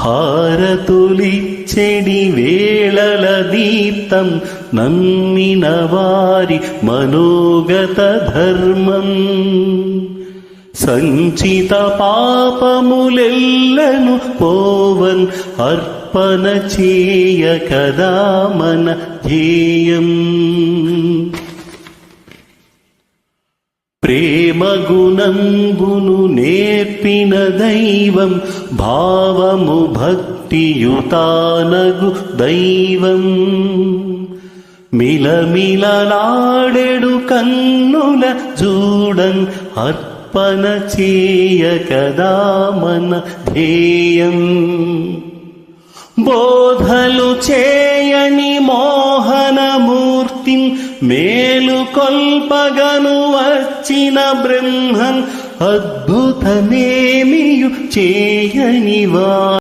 హారతులిచ్చెడి వేళల దీప్తం నమ్మిన వారి మనోగత ధర్మం. సంచిత పాపములెల్లను పోవన్ అర్పణ చేయ కదా మన ధ్యేయం. ప్రేమ గుణంబును నేర్పిన దైవం, భావము భక్తియుతానగు దైవం. మిలమిలలాడెడు కన్నుల చూడన్ అర్పణ చేయ కదా మన ధ్యేయం. బోధలు చేయని మోహనమూర్తిం, మేలుకొల్పగను వచ్చిన బ్రహ్మం, అద్భుతమేమియు చేయనివా